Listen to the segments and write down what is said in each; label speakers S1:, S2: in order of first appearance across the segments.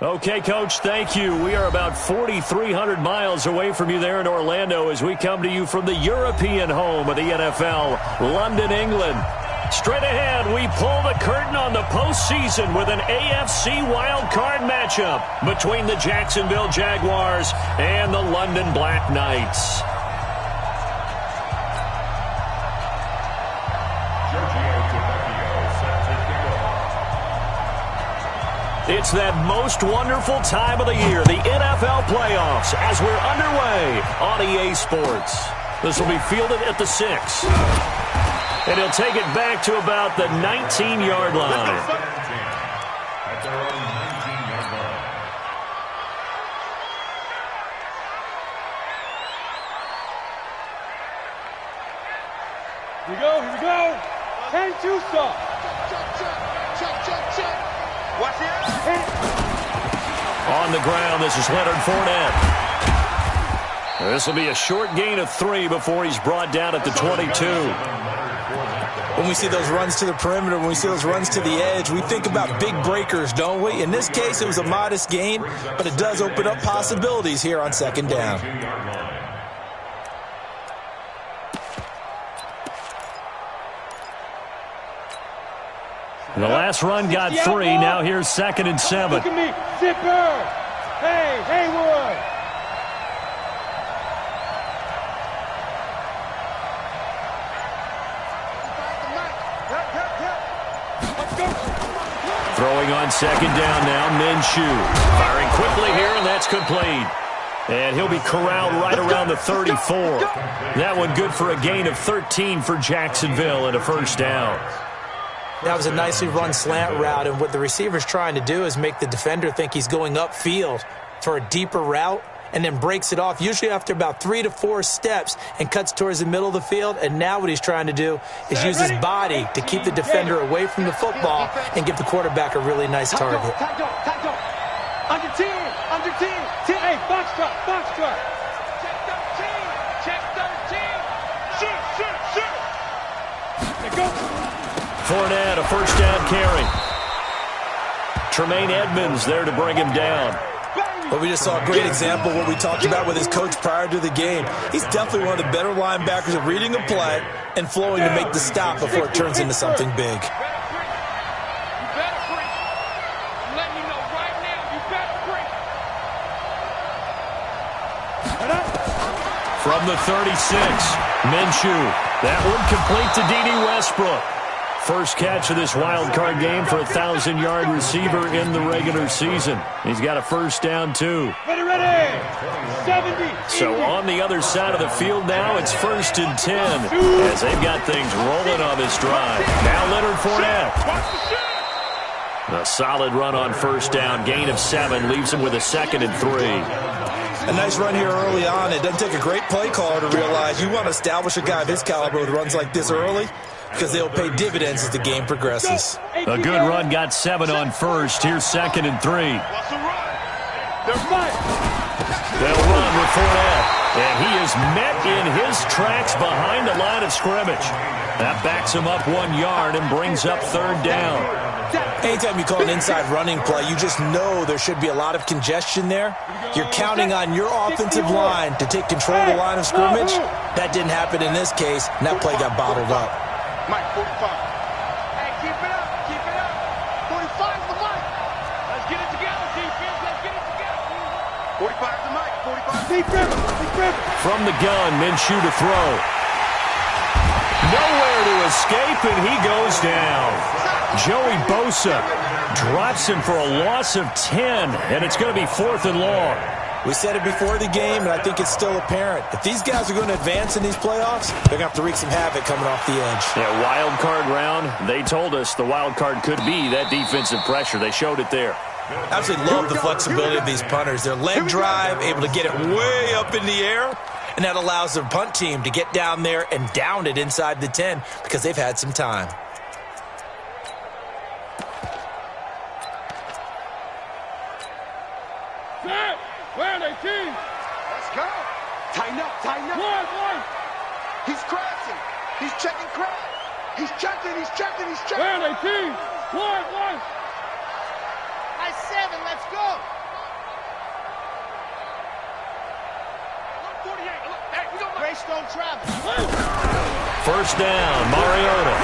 S1: Okay, Coach, thank you. We are about 4,300 miles away from you there in Orlando as we come to you from the European home of the NFL, London, England. Straight ahead, we pull the curtain on the postseason with an AFC wildcard matchup between the Jacksonville Jaguars and the London Black Knights. It's that most wonderful time of the year, the NFL playoffs, as we're underway on EA Sports. This will be fielded at the 6. And he'll take it back to about the 19-yard line.
S2: At their own 19-yard line.
S3: Here we go, here we go. And two stop.
S4: Check. Watch it.
S1: On the ground, this is Leonard Fournette. This will be a short gain of 3 before he's brought down at the 22.
S5: When we see those runs to the perimeter, when we see those runs to the edge, we think about big breakers, don't we? In this case, it was a modest gain, but it does open up possibilities here on second down.
S1: The last run got 3. Now here's 2nd and 7.
S3: Look at me. Zipper. Hey, Haywood.
S1: Throwing on 2nd down now, Minshew. Firing quickly here, and that's complete. And he'll be corralled right around the 34. That one good for a gain of 13 for Jacksonville and a first down.
S5: That was a nicely run slant route, and what the receiver's trying to do is make the defender think he's going upfield for a deeper route and then breaks it off, usually after about 3 to 4 steps, and cuts towards the middle of the field. And now what he's trying to do is use his body to keep the defender away from the football and give the quarterback a really nice target.
S3: Under 10. Hey, box trap. Check 13. Shoot. There go.
S1: Fournette, a first down carry. Tremaine Edmonds there to bring him down.
S5: But we just saw a great example of what we talked about with his coach prior to the game. He's definitely one of the better linebackers at reading a play and flowing to make the stop before it turns into something big.
S1: From the 36, Minshew. That one complete to D.D. Westbrook. First catch of this wild card game for a 1,000-yard receiver in the regular season. He's got a first down, too.
S3: Ready. 70.
S1: So on the other side of the field now, it's 1st and 10 as they've got things rolling on this drive. Now Leonard Fournette. A solid run on first down. Gain of 7 leaves him with a 2nd and 3.
S5: A nice run here early on. It doesn't take a great play caller to realize you want to establish a guy of his caliber with runs like this early, because they'll pay dividends as the game progresses.
S1: A good run, got 7 on first. Here's 2nd and 3. They'll run with Fournette, and he is met in his tracks behind the line of scrimmage. That backs him up 1 yard and brings up 3rd down.
S5: Anytime you call an inside running play, you just know there should be a lot of congestion there. You're counting on your offensive line to take control of the line of scrimmage. That didn't happen in this case, and that play got bottled up.
S4: Mike, 45. Hey, keep it up. 45 to Mike.
S3: Let's get it together, defense. Let's get it together.
S4: 45 to Mike. 45.
S3: Deep river.
S1: From the gun, Minshew to throw. Nowhere to escape, and he goes down. Joey Bosa drops him for a loss of 10, and it's going to be 4th and long.
S5: We said it before the game, and I think it's still apparent. If these guys are going to advance in these playoffs, they're going to have to wreak some havoc coming off the edge.
S1: Yeah, wild card round. They told us the wild card could be that defensive pressure. They showed it there.
S5: I absolutely love the flexibility of these punters. Their leg drive, able to get it way up in the air, and that allows their punt team to get down there and down it inside the 10 because they've had some time.
S3: Where are they, team?
S4: Let's go. Tighten up.
S3: One.
S4: He's crashing. He's checking crash. He's checking.
S3: Where are they, team? One.
S4: Nice 7. Let's go. Waste don't travel.
S1: First down, Mariota.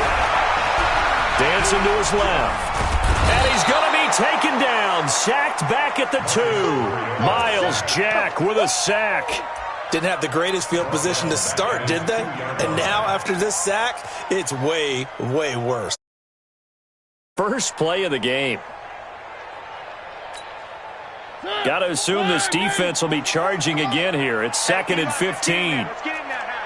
S1: Dancing to his left. And he's going to be taken down. Sacked back at the 2. Miles Jack with a sack.
S5: Didn't have the greatest field position to start, did they? And now, after this sack, it's way, way worse.
S1: First play of the game. Got to assume this defense will be charging again here. It's 2nd and 15.
S3: Let's get in that house.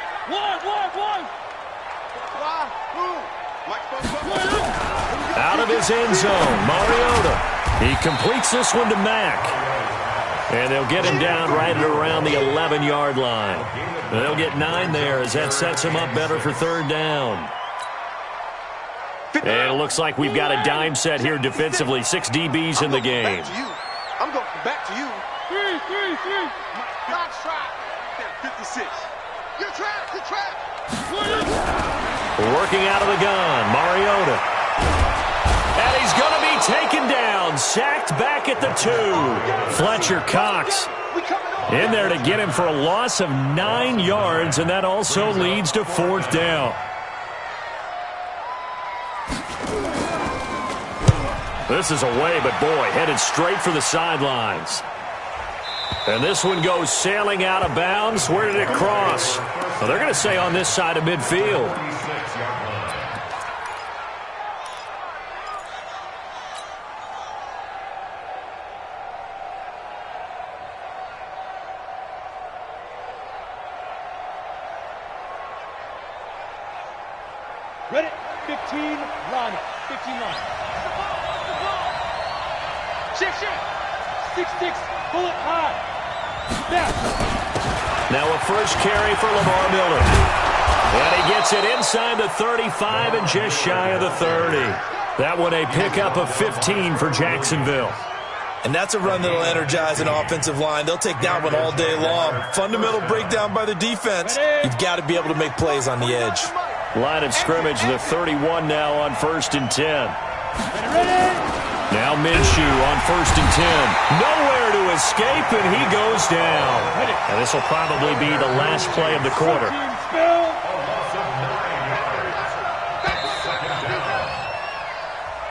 S1: Out of his end zone, Mariota. He completes this one to Mack. And they'll get him down right at around the 11-yard line. They'll get 9 there as that sets him up better for 3rd down. And it looks like we've got a dime set here defensively. 6 DBs in the game.
S4: I'm going back to you.
S3: 3.
S4: Box try. 56. Good trap.
S1: Working out of the gun, Mariota. And he's going to be taken down. Sacked back at the 2. Fletcher Cox in there to get him for a loss of 9 yards, and that also leads to 4th down. This is away, but boy, headed straight for the sidelines. And this one goes sailing out of bounds. Where did it cross? Well, they're going to say on this side of midfield.
S3: Ready? 15, line up. 15 line. Shift. 6, bullet high.
S1: Now a first carry for Lamar Miller. And he gets it inside the 35 and just shy of the 30. That one a pickup of 15 for Jacksonville.
S5: And that's a run that'll energize an offensive line. They'll take that one all day long. Fundamental breakdown by the defense. You've got to be able to make plays on the edge.
S1: Line of scrimmage, the 31 now on 1st and 10. Now Minshew on 1st and 10. Nowhere to escape, and he goes down. And this will probably be the last play of the quarter.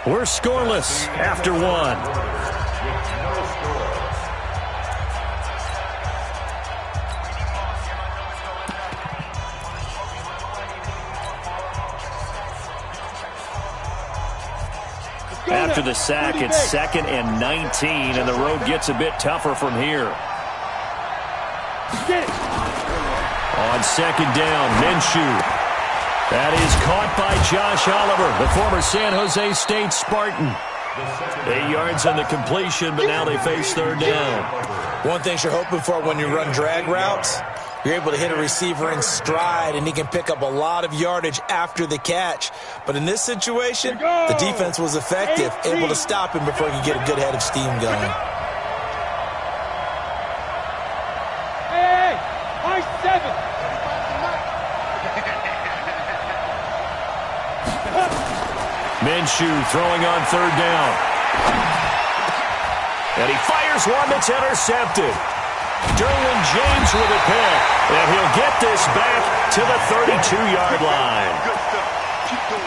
S1: We're scoreless after 1. After the sack, it's 2nd and 19, and the road gets a bit tougher from here. On 2nd down, Minshew. That is caught by Josh Oliver, the former San Jose State Spartan. 8 yards on the completion, but now they face 3rd down.
S5: One thing you're hoping for when you run drag routes, you're able to hit a receiver in stride, and he can pick up a lot of yardage after the catch. But in this situation, the defense was effective, able to stop him before he could get a good head of steam going.
S3: Hey, high 7.
S1: Minshew throwing on 3rd down. And he fires one that's intercepted. Derwin James with a pick, and he'll get this back to the 32-yard line.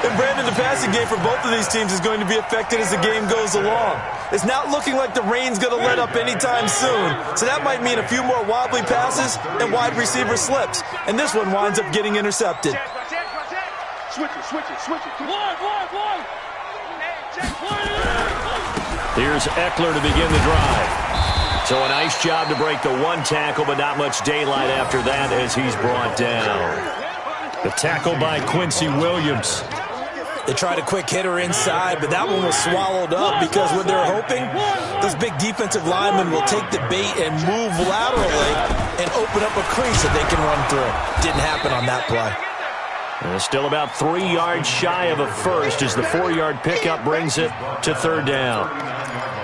S5: And Brandon, the passing game for both of these teams is going to be affected as the game goes along. It's not looking like the rain's going to let up anytime soon, so that might mean a few more wobbly passes and wide receiver slips. And this one winds up getting intercepted.
S4: Switch it.
S3: One.
S1: Here's Eckler to begin the drive. So a nice job to break the 1 tackle, but not much daylight after that as he's brought down. The tackle by Quincy Williams.
S5: They tried a quick hitter inside, but that one was swallowed up because what they're hoping, those big defensive linemen will take the bait and move laterally and open up a crease that they can run through. Didn't happen on that play.
S1: And still about 3 yards shy of a first as the 4-yard pickup brings it to 3rd down.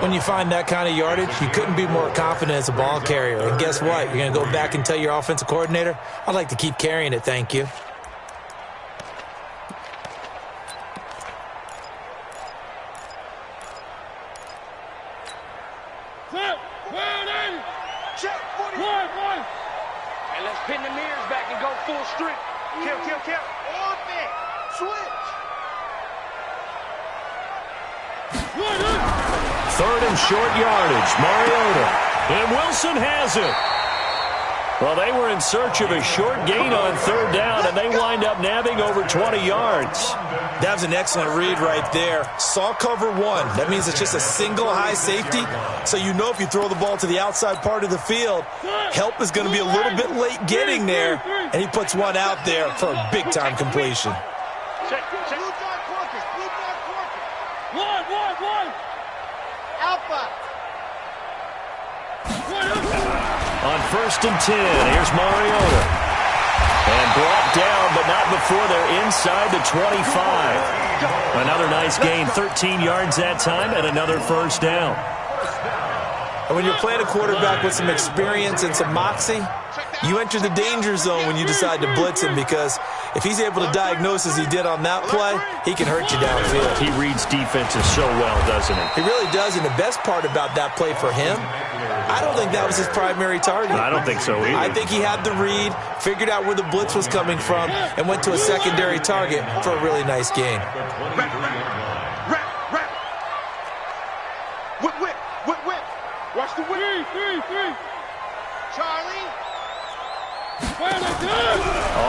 S5: When you find that kind of yardage, you couldn't be more confident as a ball carrier. And guess what? You're going to go back and tell your offensive coordinator, I'd like to keep carrying it, thank you.
S3: Check. 1. Hey, let's pin the gears back and go full strength.
S4: Kill. Off it. Switch.
S1: Third and short yardage. Mariota. And Wilson has it. Well, they were in search of a short gain on third down, and they wind up nabbing over 20 yards.
S5: That was an excellent read right there. Saw cover one. That means it's just a single high safety. So you know if you throw the ball to the outside part of the field, help is going to be a little bit late getting there. And he puts one out there for a big-time completion.
S4: Check. Blue dot Quarkus.
S3: One.
S4: Alpha.
S1: On first and 10, here's Mariota. And brought down, but not before they're inside the 25. Another nice gain, 13 yards that time, and another first down.
S5: And when you're playing a quarterback with some experience and some moxie, you enter the danger zone when you decide to blitz him, because if he's able to diagnose as he did on that play, he can hurt you downfield.
S1: He reads defenses so well, doesn't he?
S5: He really does, and the best part about that play for him, I don't think that was his primary target.
S1: I don't think so either.
S5: I think he had the read, figured out where the blitz was coming from, and went to a secondary target for a really nice gain.
S4: Rap. Whip. Watch the whip.
S3: Three.
S4: Charlie.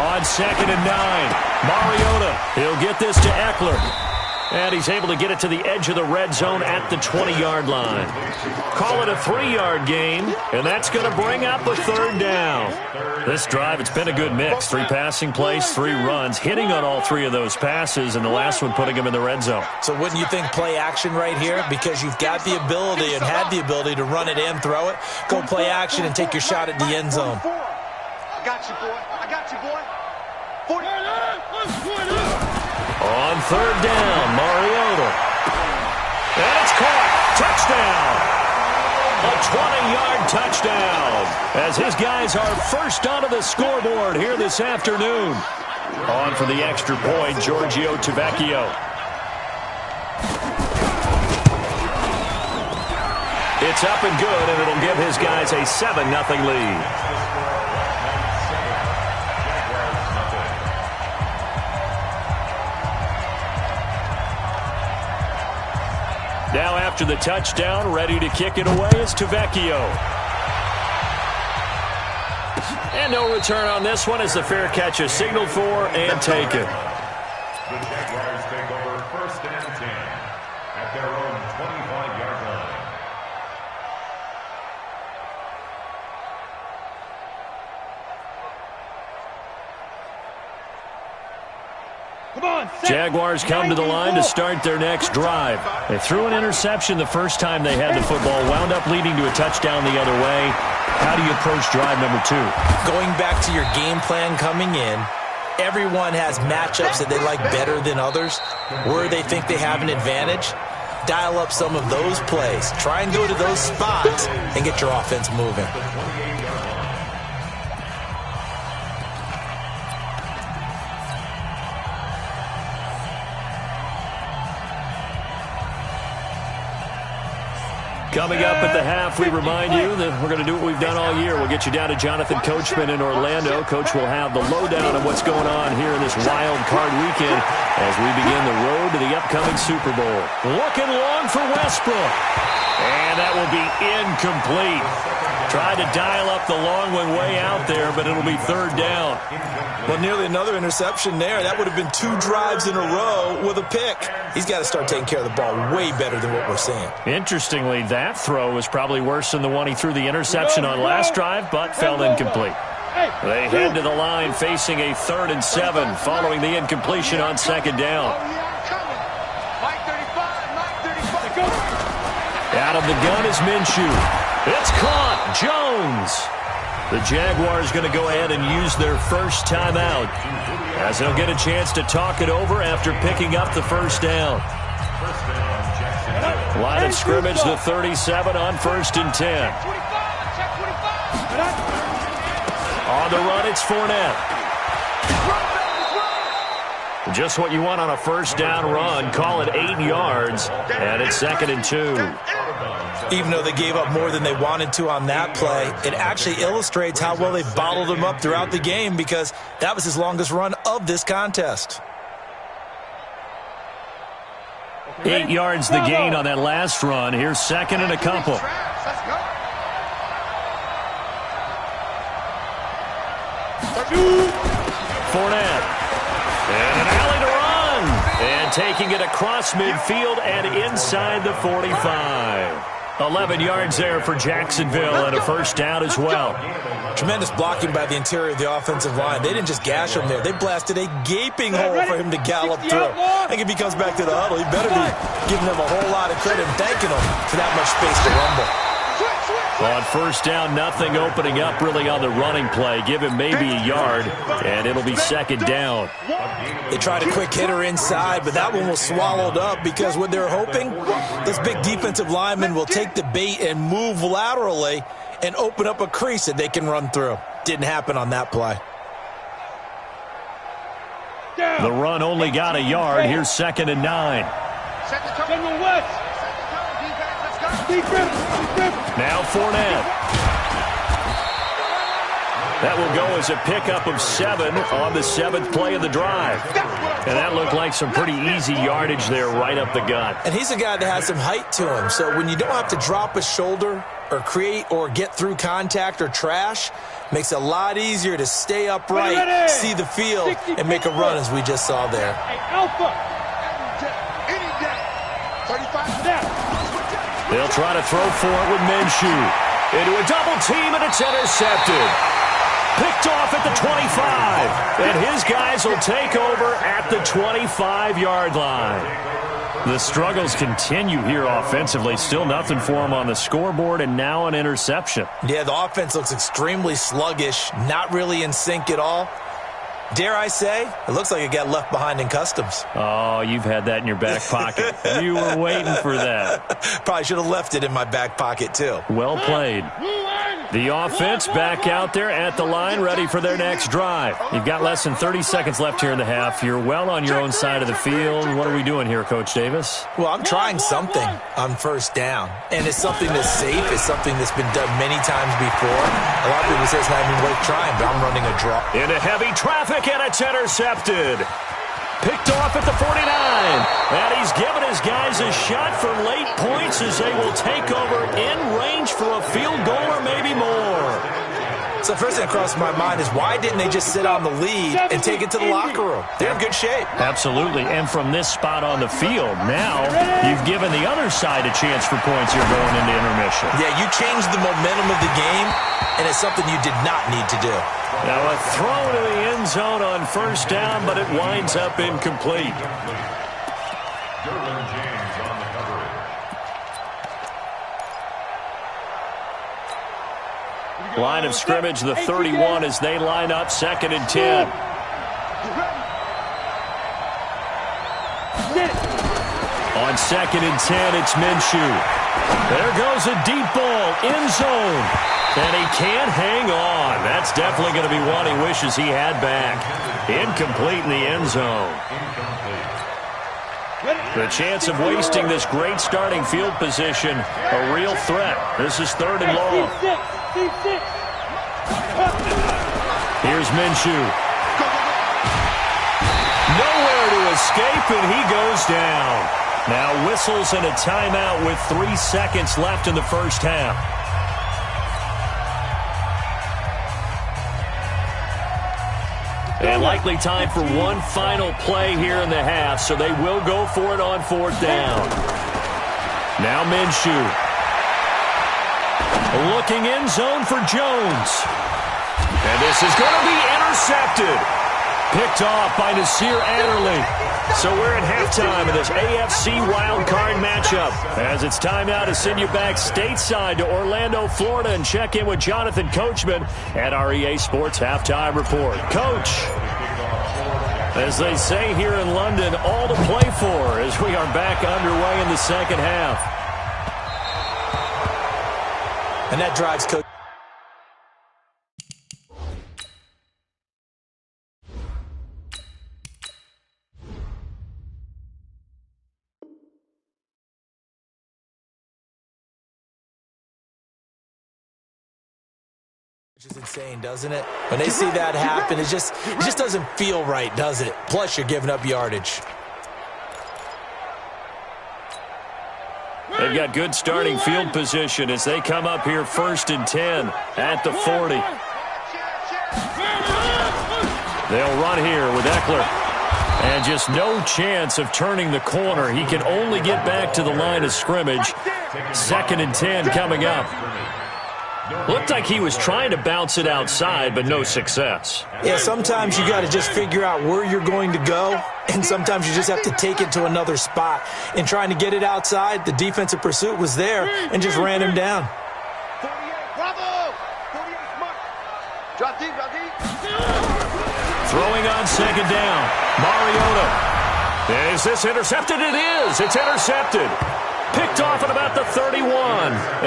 S1: On second and 9, Mariota. He'll get this to Eckler. And he's able to get it to the edge of the red zone at the 20-yard line. Call it a 3-yard gain, and that's going to bring up a third down. This drive, it's been a good mix. 3 passing plays, 3 runs, hitting on all 3 of those passes, and the last one putting him in the red zone.
S5: So wouldn't you think play action right here? Because you've got the ability and had the ability to run it and throw it. Go play action and take your shot at the end zone.
S4: I got you, boy. 40.
S1: On third down, Mariota. And it's caught. Touchdown. A 20-yard touchdown. As his guys are first onto the scoreboard here this afternoon. On for the extra point, Giorgio Tavecchio. It's up and good, and it'll give his guys a 7-0 lead. Now after the touchdown, ready to kick it away is Tavecchio. And no return on this one as the fair catch is signaled for and taken.
S2: The Jaguars take over first and 10 at their own 25-yard line.
S1: Jaguars come to the line to start their next drive. They threw an interception the first time they had the football, wound up leading to a touchdown the other way. How do you approach drive number 2?
S5: Going back to your game plan coming in, everyone has matchups that they like better than others, where they think they have an advantage. Dial up some of those plays. Try and go to those spots and get your offense moving.
S1: Coming up at the half, we remind you that we're going to do what we've done all year. We'll get you down to Jonathan Coachman in Orlando. Coach will have the lowdown on what's going on here in this wild card weekend as we begin the road to the upcoming Super Bowl. Looking long for Westbrook. And that will be incomplete. Tried to dial up the long one way out there, but it'll be third down.
S5: Well, nearly another interception there. That would have been 2 drives in a row with a pick. He's got to start taking care of the ball way better than what we're seeing.
S1: Interestingly, that throw was probably worse than the one he threw the interception on last drive, but fell incomplete. They head to the line facing a 3rd and 7 following the incompletion on second down.
S4: Mike 35.
S1: Out of the gun is Minshew. It's caught. Jones. The Jaguars going to go ahead and use their first timeout as they'll get a chance to talk it over after picking up the first down. Line of scrimmage, the 37 on first and 10. On the run, it's Fournette. Just what you want on a first down run. Call it 8 yards, and it's 2nd and 2.
S5: Even though they gave up more than they wanted to on that play, it actually illustrates how well they bottled him up throughout the game because that was his longest run of this contest.
S1: 8 yards the gain on that last run. Here's second and a couple.
S4: Let's go.
S1: Fournette. And an alley to run. And taking it across midfield and inside the 45. 11 yards there for Jacksonville and a first down as well.
S5: Tremendous blocking by the interior of the offensive line. They didn't just gash him there. They blasted a gaping hole for him to gallop through. I think if he comes back to the huddle, he better be giving them a whole lot of credit and thanking them for that much space to rumble.
S1: On first down, nothing opening up really on the running play. Give him maybe a yard, and it'll be second down.
S5: They tried a quick hitter inside, but that one was swallowed up because what they're hoping, this big defensive lineman will take the bait and move laterally and open up a crease that they can run through. Didn't happen on that play.
S1: The run only got a yard. Here's second and 9. Now Fournette. That will go as a pickup of 7 on the 7th play of the drive. And that looked like some pretty easy yardage there right up the gut.
S5: And he's a guy that has some height to him. So when you don't have to drop a shoulder or create or get through contact or trash, makes it a lot easier to stay upright, see the field, and make a run as we just saw there.
S1: They'll try to throw for it with Minshew. Into a double team, and it's intercepted. Picked off at the 25. And his guys will take over at the 25-yard line. The struggles continue here offensively. Still nothing for him on the scoreboard, and now an interception.
S5: Yeah, the offense looks extremely sluggish, not really in sync at all. Dare I say, it looks like it got left behind in customs.
S1: Oh, you've had that in your back pocket. You were waiting for that.
S5: Probably should have left it in my back pocket, too.
S1: Well played. The offense back out there at the line, ready for their next drive. You've got less than 30 seconds left here in the half. You're well on your own side of the field. What are we doing here, Coach Davis?
S5: Well, I'm trying something on first down. And it's something that's safe. It's something that's been done many times before. A lot of people say it's not even worth trying, but I'm running a draw.
S1: Into heavy traffic, and it's intercepted. Picked off at the 49. And he's given his guys a shot for late points as they will take over in range for a field goal or maybe more.
S5: So first thing that crossed my mind is why didn't they just sit on the lead and take it to the locker room? They're in good shape.
S1: Absolutely. And from this spot on the field, now you've given the other side a chance for points here going into intermission.
S5: Yeah, you changed the momentum of the game, and it's something you did not need to do.
S1: Now a throw to the end zone on first down, but it winds up incomplete. Line of scrimmage, the 31 as they line up second and 10. On second and 10, it's Minshew. There goes a deep ball, end zone. And he can't hang on. That's definitely going to be one he wishes he had back. Incomplete in the end zone. The chance of wasting this great starting field position, a real threat. This is third and long. Here's Minshew. Nowhere to escape, and he goes down. Now whistles and a timeout with 3 seconds left in the first half. And likely time for one final play here in the half, so they will go for it on fourth down. Now Minshew. Looking end zone for Jones. And this is going to be intercepted. Picked off by Nasir Adderley. So we're at halftime of this AFC wildcard matchup. As it's time now to send you back stateside to Orlando, Florida, and check in with Jonathan Coachman at our EA Sports Halftime Report. Coach, as they say here in London, all to play for as we are back underway in the second half.
S5: And that drives Coach. Which is insane, doesn't it? When they see that happen, it just doesn't feel right, does it? Plus, you're giving up yardage.
S1: They've got good starting field position as they come up here 1st and 10 at the 40. They'll run here with Eckler. And just no chance of turning the corner. He can only get back to the line of scrimmage. 2nd and 10 coming up. Looked like he was trying to bounce it outside, but no success.
S5: Yeah, sometimes you got to just figure out where you're going to go, and sometimes you just have to take it to another spot. In trying to get it outside, the defensive pursuit was there and just ran him down.
S4: 48, bravo! 48, mark. Drop deep, drop deep.
S1: Throwing on 2nd down. Mariota. Is this intercepted? It is. It's intercepted. Picked off at about the 31.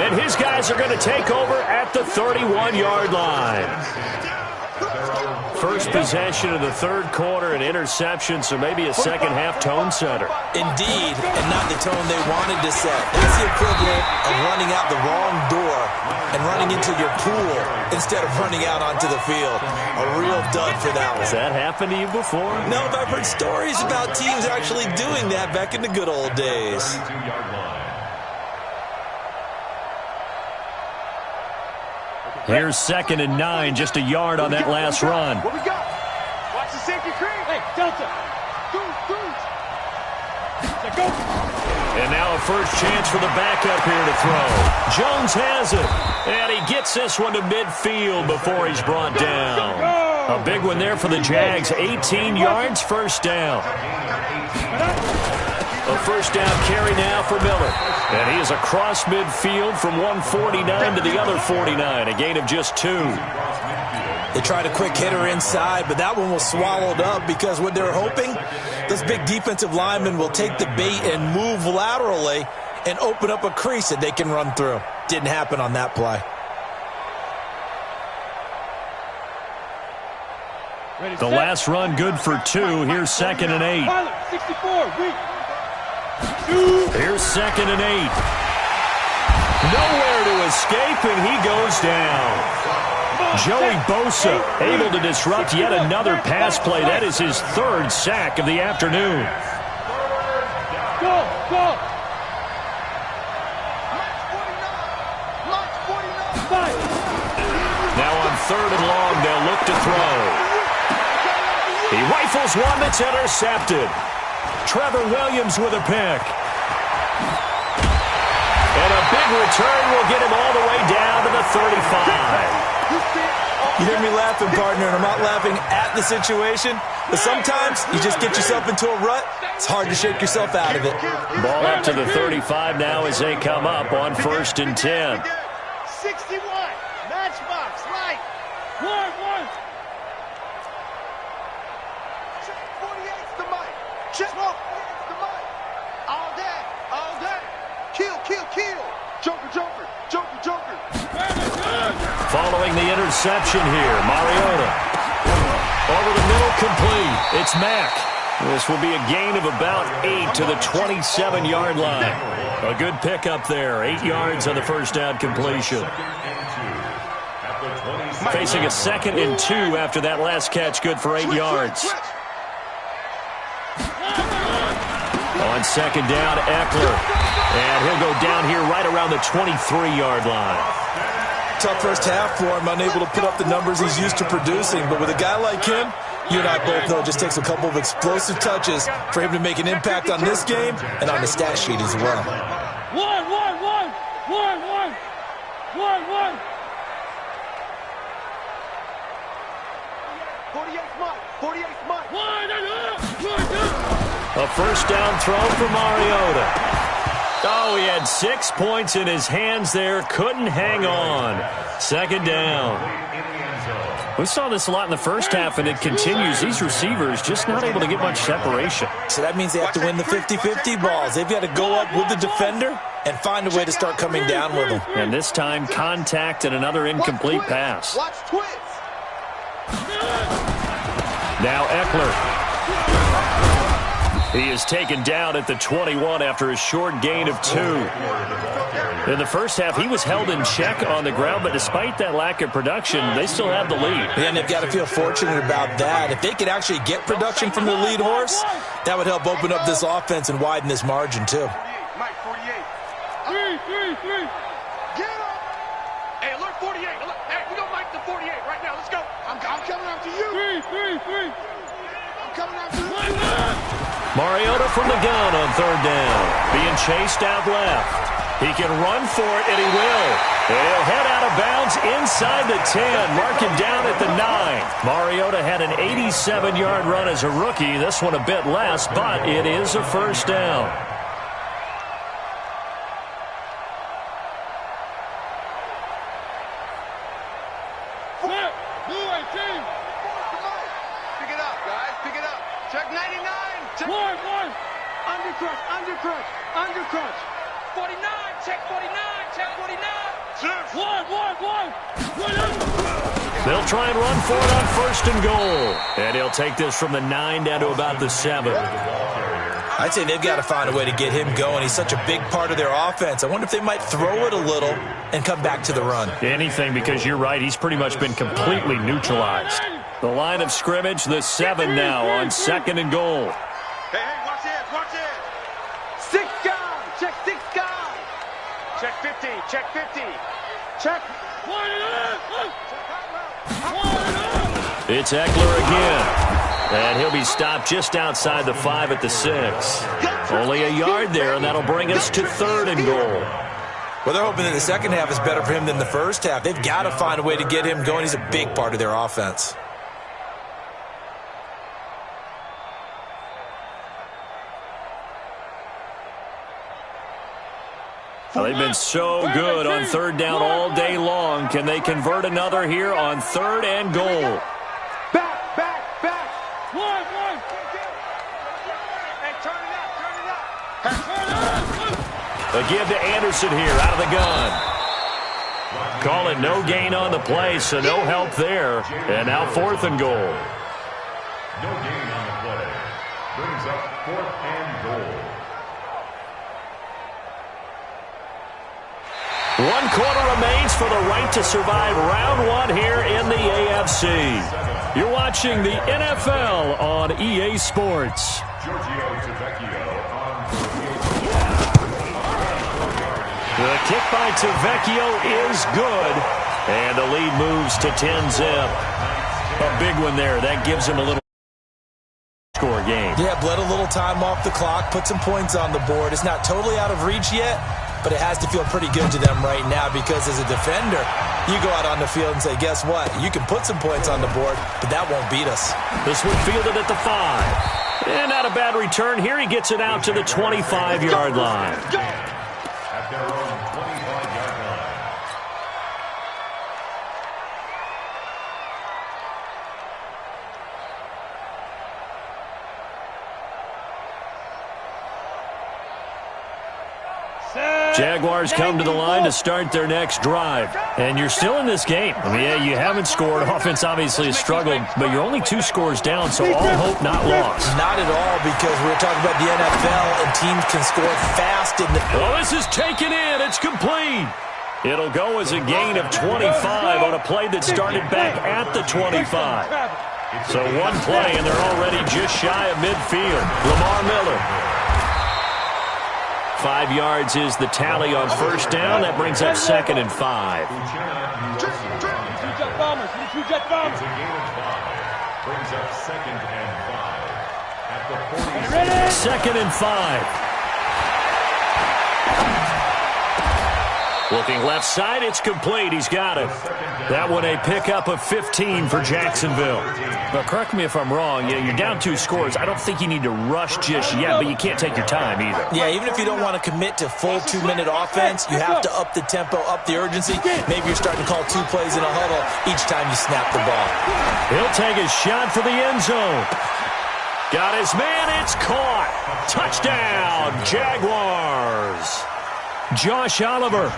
S1: And his guys are going to take over at the 31-yard line. First possession of the 3rd quarter, an interception, so maybe a second-half tone setter.
S5: Indeed, and not the tone they wanted to set. That's the equivalent of running out the wrong door and running into your pool instead of running out onto the field. A real dud for that one.
S1: Has that happened to you before?
S5: No, but I've heard stories about teams actually doing that back in the good old days.
S1: Here's 2nd and 9, just a yard on that last run.
S4: What we got? Watch the safety cream. Hey, Delta. Dudes. Go.
S1: And now a first chance for the backup here to throw. Jones has it. And he gets this one to midfield before he's brought down. A big one there for the Jags. 18 yards, first down. A first down carry now for Miller. And he is across midfield from 149 to the other 49. A gain of just 2.
S5: They tried a quick hitter inside, but that one was swallowed up because what they're hoping, those big defensive linemen will take the bait and move laterally and open up a crease that they can run through. Didn't happen on that play.
S1: The last run good for 2. Here's 2nd and 8.
S3: 64,
S1: Here's 2nd and 8. Nowhere to escape, and he goes down. Joey Bosa able to disrupt yet another pass play. That is his 3rd sack of the afternoon.
S3: Go!
S1: Now on 3rd and long, they'll look to throw. He rifles one that's intercepted. Trevor Williams with a pick. And a big return will get him all the way down to the 35.
S5: You hear me laughing, partner, and I'm not laughing at the situation, but sometimes you just get yourself into a rut. It's hard to shake yourself out of it.
S1: Ball up to the 35 now as they come up on 1st and 10.
S4: 61, matchbox, light.
S3: 1.
S4: 48's the mic. Check. 48's the mic. All day. Kill. Joker.
S1: Following the interception here, Mariota. Over the middle, complete. It's Mack. This will be a gain of about 8 to the 27-yard line. A good pickup there. 8 yards on the first down completion. Facing a 2nd and 2 after that last catch, good for 8 yards. On 2nd down, Eckler. And he'll go down here right around the 23-yard line.
S5: Tough first half for him, unable to put up the numbers he's used to producing. But with a guy like him, you and I both know it just takes a couple of explosive touches for him to make an impact on this game and on the stat sheet as well.
S3: 1.
S4: 48's mic.
S1: A first down throw for Mariota. Oh, he had 6 points in his hands there. Couldn't hang on. 2nd down. We saw this a lot in the first half, and it continues. These receivers just not able to get much separation.
S5: So that means they have to win the 50-50 balls. They've got to go up with the defender and find a way to start coming down with them.
S1: And this time, contact and another incomplete pass.
S4: Watch twist.
S1: Now Eckler. He is taken down at the 21 after a short gain of 2. In the first half, he was held in check on the ground, but despite that lack of production, they still have the lead.
S5: Yeah, and they've got to feel fortunate about that. If they could actually get production from the lead horse, that would help open up this offense and widen this margin, too.
S4: Mike, 48. Three. Get him. Hey, alert 48. Alert. Hey, we go Mike to 48 right now. Let's go. I'm coming after you. Three. I'm coming after you.
S1: Mariota from the gun on third down. Being chased out left. He can run for it, and he will. And he'll head out of bounds inside the 10, marking down at the 9. Mariota had an 87-yard run as a rookie. This one a bit less, but it is a first down.
S4: Pick it up, guys. Pick it up. Check 99. Check one. Undercrunch.
S3: 49, check 49, check 49. One.
S1: They'll try and run for it on first and goal. And he'll take this from the 9 down to about the 7.
S5: I'd say they've got to find a way to get him going. He's such a big part of their offense. I wonder if they might throw it a little and come back to the run.
S1: Anything, because you're right, he's pretty much been completely neutralized. The line of scrimmage, the 7 now on second and goal.
S4: Hey, watch it. 6 guys. Check 6 guys. Check 50. Check.
S1: It's Eckler again. And he'll be stopped just outside the 5 at the 6. Only a yard there, and that'll bring us to third and goal.
S5: Well, they're hoping that the second half is better for him than the first half. They've got to find a way to get him going. He's a big part of their offense.
S1: Well, they've been so good on third down all day long. Can they convert another here on third and goal?
S4: Back. One. Hey, turn it up.
S1: A give to Anderson here out of the gun. Call it no gain on the play, so no help there. And now fourth and goal.
S2: No gain on the play. Brings up 4th and goal.
S1: 1 quarter remains for the right to survive round 1 here in the AFC. You're watching the NFL on EA Sports. The kick by Tavecchio is good, and the lead moves to 10-zip. A big one there. That gives him a little score game.
S5: Yeah, bled a little time off the clock, put some points on the board. It's not totally out of reach yet, but it has to feel pretty good to them right now because as a defender, you go out on the field and say, guess what? You can put some points on the board, but that won't beat us.
S1: This one fielded at the 5. And not a bad return. Here he gets it out to the 25-yard line.
S2: At their own 25-yard line.
S1: Jaguars come to the line to start their next drive. And you're still in this game. I mean, yeah, you haven't scored. Offense obviously has struggled, but you're only 2 scores down, so all hope not lost.
S5: Not at all, because we're talking about the NFL, and teams can score fast.
S1: Oh, this is taken in. It's complete. It'll go as a gain of 25 on a play that started back at the 25. So one play, and they're already just shy of midfield. Lamar Miller. 5 yards is the tally on first down. That brings up second and 5.
S2: It's a gain of 5. Brings up second and 5. At the 40.
S1: Second and 5. Looking left side, it's complete. He's got it. That one a pickup of 15 for Jacksonville. But correct me if I'm wrong. Yeah, you're down 2 scores. I don't think you need to rush just yet, but you can't take your time either.
S5: Yeah, even if you don't want to commit to full 2-minute offense, you have to up the tempo, up the urgency. Maybe you're starting to call 2 plays in a huddle each time you snap the ball.
S1: He'll take a shot for the end zone. Got his man. It's caught. Touchdown, Jaguars. Josh Oliver,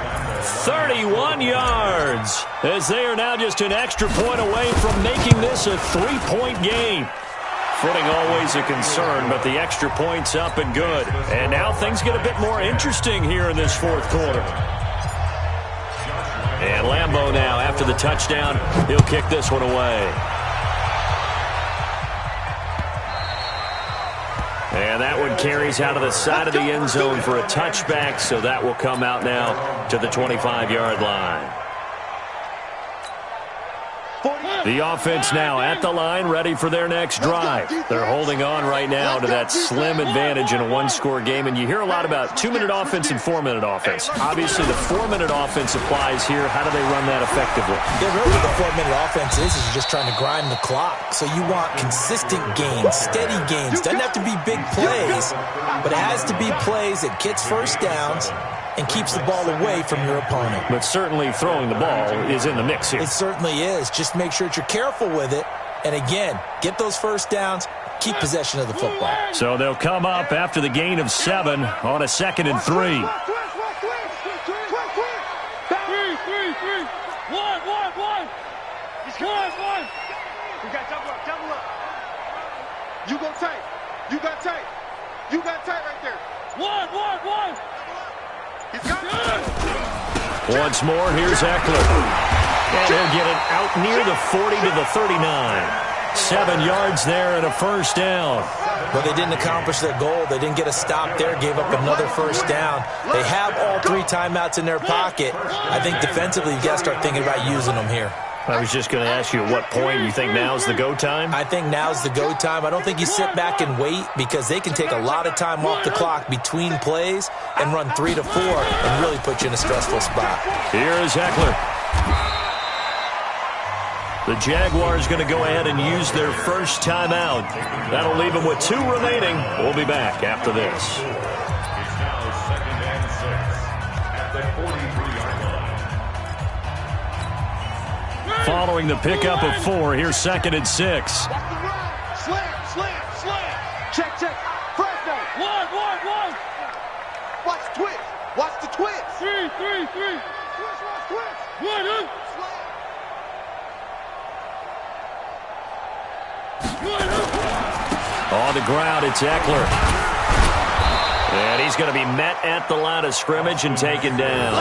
S1: 31 yards, as they are now just an extra point away from making this a 3-point game. Footing always a concern, but the extra point's up and good. And now things get a bit more interesting here in this fourth quarter. And Lambeau now, after the touchdown, he'll kick this one away. And that one carries out of the side of the end zone for a touchback, so that will come out now to the 25-yard line. The offense now at the line, ready for their next drive. They're holding on right now to that slim advantage in a one-score game, and you hear a lot about 2-minute offense and 4-minute offense. Obviously, the 4-minute offense applies here. How do they run that effectively?
S5: Yeah, really what the 4-minute offense is you're just trying to grind the clock. So you want consistent gains, steady gains. Doesn't have to be big plays, but it has to be plays that gets first downs and keeps the ball away from your opponent.
S1: But certainly throwing the ball is in the mix here.
S5: It certainly is. Just make sure that you're careful with it. And again, get those first downs, keep possession of the football.
S1: So they'll come up after the gain of 7 on a 2nd and 3.
S3: One. He's one.
S4: We got double up. You go tight. You got tight. You got tight right there.
S3: One.
S4: He's got it.
S1: Once more, here's Eckler. And he'll get it out near the 40 to the 39. 7 yards there and a first down.
S5: Well, they didn't accomplish their goal. They didn't get a stop there, gave up another first down. They have all 3 timeouts in their pocket. I think defensively, you got to start thinking about using them here.
S1: I was just going to ask you at what point you think now's the go time?
S5: I think now's the go time. I don't think you sit back and wait because they can take a lot of time off the clock between plays and run 3 to 4 and really put you in a stressful spot.
S1: Here is Eckler. The Jaguars going to go ahead and use their first timeout. That'll leave them with 2 remaining. We'll be back after this.
S2: It's now 2nd and 6 at the 43-yard line.
S1: Following the pickup of 4, here's 2nd and 6.
S4: Watch the run. Slam. Check. Fresno.
S3: One.
S4: Watch the twist. Watch the twist.
S3: Three.
S4: Twist.
S3: One.
S1: On the ground, it's Eckler. And he's going to be met at the line of scrimmage and taken down.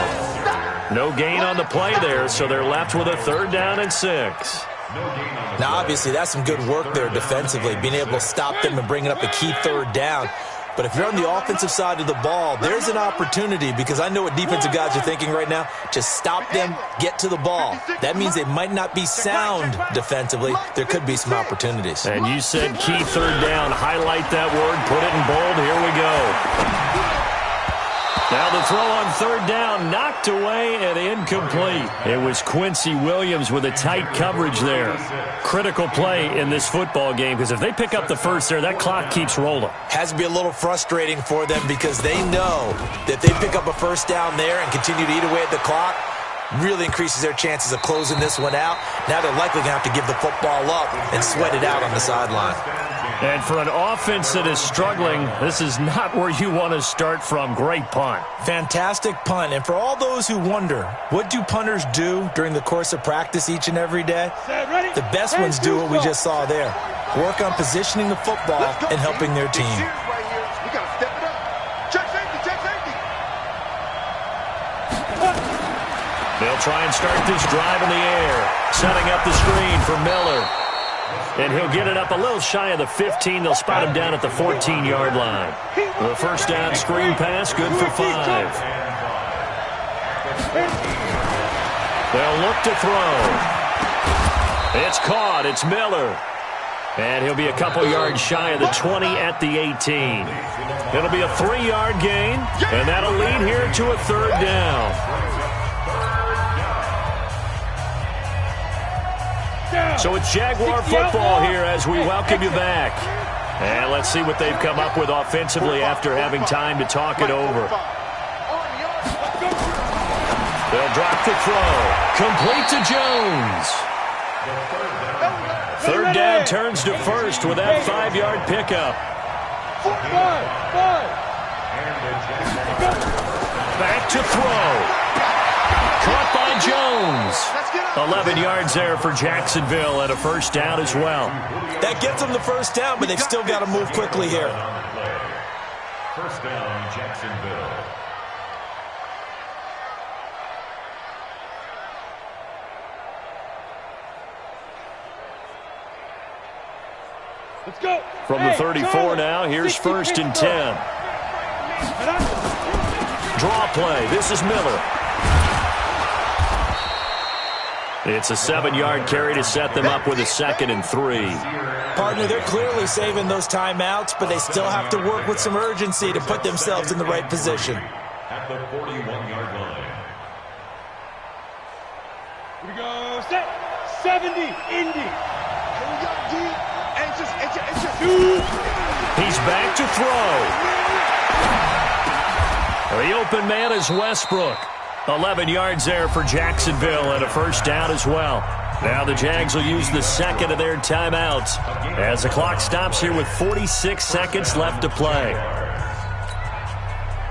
S1: No gain on the play there, so they're left with a 3rd down and 6.
S5: Now, obviously, that's some good work there defensively, being able to stop them and bringing up a key 3rd down. But if you're on the offensive side of the ball, there's an opportunity because I know what defensive guys are thinking right now. Just stop them, get to the ball. That means they might not be sound defensively. There could be some opportunities.
S1: And you said key 3rd down. Highlight that word. Put it in bold. Here we go. Now the throw on 3rd down, knocked away and incomplete. It was Quincy Williams with a tight coverage there. Critical play in this football game because if they pick up the first there, that clock keeps rolling.
S5: Has to be a little frustrating for them because they know that they pick up a first down there and continue to eat away at the clock, really increases their chances of closing this one out. Now they're likely going to have to give the football up and sweat it out on the sideline.
S1: And for an offense that is struggling, this is not where you want to start from. Great punt.
S5: Fantastic punt. And for all those who wonder, what do punters do during the course of practice each and every day? The best ones do what we just saw there. Work on positioning the football and helping their team.
S4: We got to step it up. Check safety.
S1: They'll try and start this drive in the air. Setting up the screen for Miller. And he'll get it up a little shy of the 15. They'll spot him down at the 14-yard line. The first down screen pass, good for 5. They'll look to throw. It's caught. It's Miller. And he'll be a couple yards shy of the 20 at the 18. It'll be a 3-yard gain, and that'll lead here to a 3rd down. So it's Jaguar football here as we welcome you back. And let's see what they've come up with offensively after having time to talk it over. They'll drop the throw. Complete to Jones. 3rd down turns to 1st with that 5-yard pickup. Back to throw. Caught by Jones. 11 yards there for Jacksonville and a first down as well.
S5: That gets them the first down, but they've still got to move quickly here.
S2: First down, Jacksonville.
S3: Let's go.
S1: From the 34 now, here's first and 10. Draw play. This is Miller. It's a 7-yard carry to set them up with a 2nd and 3.
S5: Partner, they're clearly saving those timeouts, but they still have to work with some urgency to put themselves in the right position.
S2: At the 41-yard line.
S3: Here we go. Set. 70. Indy.
S4: Here we go, D. And it's just.
S1: He's back to throw. The open man is Westbrook. 11 yards there for Jacksonville and a first down as well. Now the Jags will use the second of their timeouts as the clock stops here with 46 seconds left to play.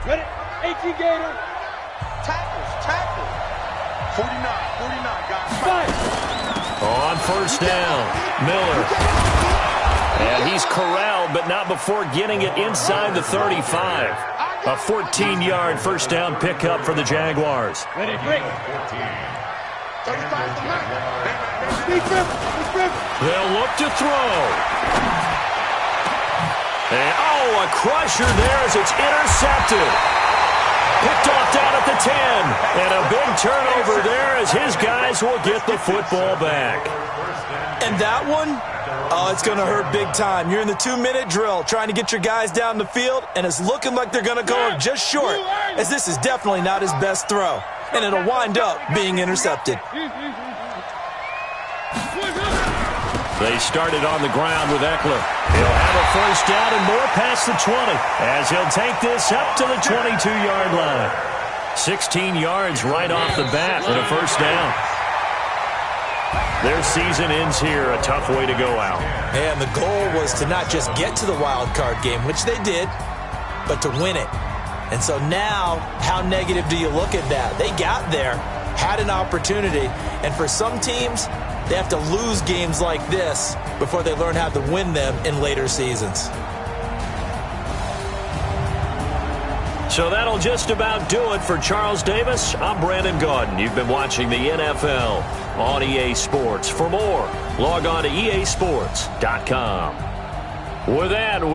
S3: Ready? 18 Gator.
S4: Tackles. 49, guys.
S3: Fight.
S1: On first down, Miller. And he's corralled, but not before getting it inside the 35. A 14-yard first down pickup for the Jaguars.
S3: Ready, break.
S4: 35 to 9.
S1: They'll look to throw. And, a crusher there as it's intercepted. Picked off down at the 10. And a big turnover there as his guys will get the football back.
S5: And that one, it's going to hurt big time. You're in the 2-minute drill trying to get your guys down the field, and it's looking like they're going to go just short, as this is definitely not his best throw. And it'll wind up being intercepted.
S1: They started on the ground with Eckler. He'll have a first down and more past the 20 as he'll take this up to the 22-yard line. 16 yards right off the bat and a first down. Their season ends here, a tough way to go out.
S5: And the goal was to not just get to the wild card game, which they did, but to win it. And so now, how negative do you look at that? They got there, had an opportunity, and for some teams, they have to lose games like this before they learn how to win them in later seasons.
S1: So that'll just about do it for Charles Davis. I'm Brandon Gaudin. You've been watching the NFL on EA Sports. For more, log on to easports.com. With that,